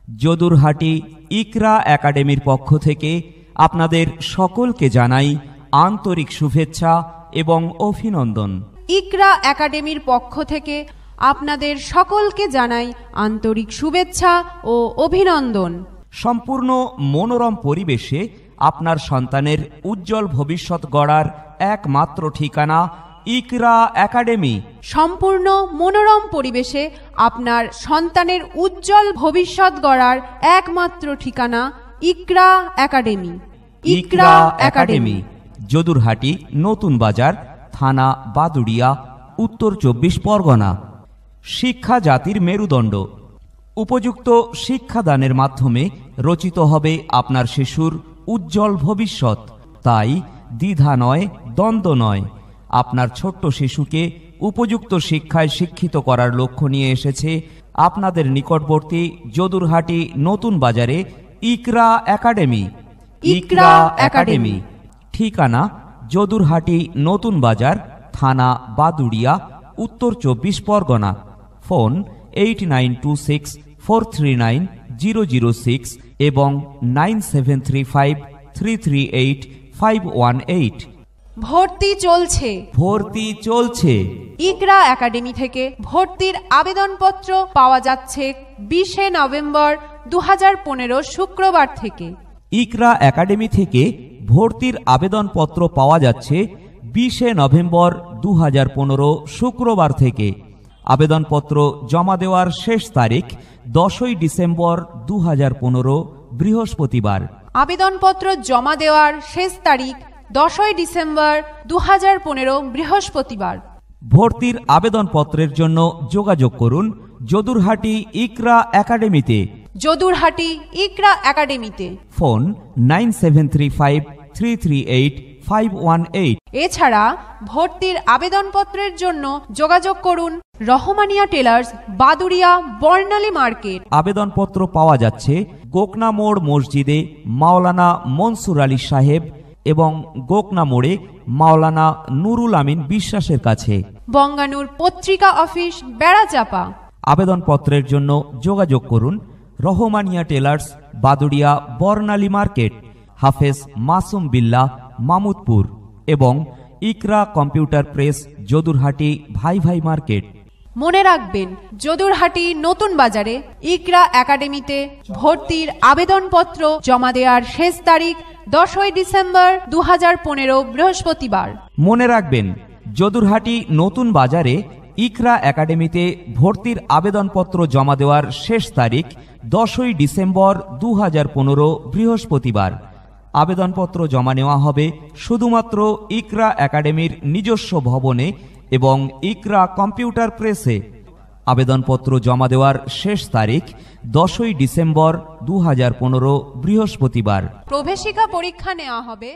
যদুরহাটি ইকরা একাডেমির পক্ষ থেকে আপনাদের সকলকে জানাই আন্তরিক শুভেচ্ছা এবং অভিনন্দন। ইকরা একাডেমির পক্ষ থেকে আপনাদের সকলকে জানাই আন্তরিক শুভেচ্ছা ও অভিনন্দন। সম্পূর্ণ মনোরম পরিবেশে আপনার সন্তানের উজ্জ্বল ভবিষ্যৎ গড়ার একমাত্র ঠিকানা ইকরা একাডেমি। সম্পূর্ণ মনোরম পরিবেশে আপনার সন্তানের উজ্জ্বল ভবিষ্যৎ গড়ার একমাত্র ঠিকানা ইকরা একাডেমি। ইকরা একাডেমি, যদুরহাটি নতুন বাজার, থানা বাদুড়িয়া, উত্তর 24 পরগনা। শিক্ষা জাতির মেরুদণ্ড। উপযুক্ত শিক্ষাদানের মাধ্যমে রচিত হবে আপনার শিশুর উজ্জ্বল ভবিষ্যৎ। তাই দ্বিধা নয়, দ্বন্দ্ব নয়, আপনার ছোট্ট শিশুকে উপযুক্ত শিক্ষায় শিক্ষিত করার লক্ষ্য নিয়ে এসেছে আপনাদের নিকটবর্তী যদুরহাটি নতুন বাজারে ইকরা একাডেমি। ইকরা একাডেমি, ঠিকানা যদুরহাটি নতুন বাজার, থানা বাদুড়িয়া, উত্তর 24 পরগনা। ফোন 8926439006 এবং 9735338518। ভর্তি চলছে। ভর্তি চলছে। ইকরা একাডেমি থেকে ভর্তির আবেদনপত্র পাওয়া যাচ্ছে 20 নভেম্বর 2015 শুক্রবার থেকে। ইকরা একাডেমি থেকে ভর্তির আবেদনপত্র পাওয়া যাচ্ছে 20 নভেম্বর 2015 শুক্রবার থেকে। আবেদনপত্র জমা দেওয়ার শেষ তারিখ 10 ডিসেম্বর 2015 বৃহস্পতিবার। আবেদনপত্র জমা দেওয়ার শেষ তারিখ 10 ডিসেম্বর 2015 বৃহস্পতিবার। ভর্তির আবেদনপত্রের জন্য যোগাযোগ করুন যদুরহাটি ইকরা একাডেমিতে। যদুরহাটি ইকরা একাডেমিতে। ফোন 9735338518। এছাড়া ভর্তির আবেদনপত্রের জন্য যোগাযোগ করুন রহমানিয়া টেলার্স, বাদুড়িয়া, বর্ণালী মার্কেট। আবেদনপত্র পাওয়া যাচ্ছে গোকনা মোড় মসজিদে মাওলানা মনসুর আলী সাহেব এবং গোকনা মোড়ে মাওলানা নুরুল আমিন বিশ্বাসের কাছে। বঙ্গানুর পত্রিকা অফিস, বেড়াচাপা। আবেদনপত্রের জন্য যোগাযোগ করুন রহমানিয়া টেলার্স, বাদুড়িয়া, বর্ণালী মার্কেট, হাফেজ মাসুম বিল্লাহ, মামুদপুর এবং ইকরা কম্পিউটার প্রেস, যদুরহাটি ভাই ভাই মার্কেট। মনে রাখবেন, যদুরহাটি নতুন বাজারে ইকরা একাডেমিতে ভর্তির আবেদনপত্র জমা দেওয়ার শেষ তারিখ 10 ডিসেম্বর 2015 বৃহস্পতিবার। মনে রাখবেন, যদুরহাটি নতুন বাজারে ইকরা একাডেমিতে ভর্তির আবেদনপত্র জমা দেওয়ার শেষ তারিখ 10 ডিসেম্বর 2015 বৃহস্পতিবার। আবেদনপত্র জমা নেওয়া হবে শুধুমাত্র ইকরা একাডেমির নিজস্ব ভবনে এবং ইকরা কম্পিউটার প্রেসে। আবেদনপত্র জমা দেওয়ার শেষ তারিখ 10 ডিসেম্বর 2015 বৃহস্পতিবার। প্রবেশিকা পরীক্ষা নেওয়া হবে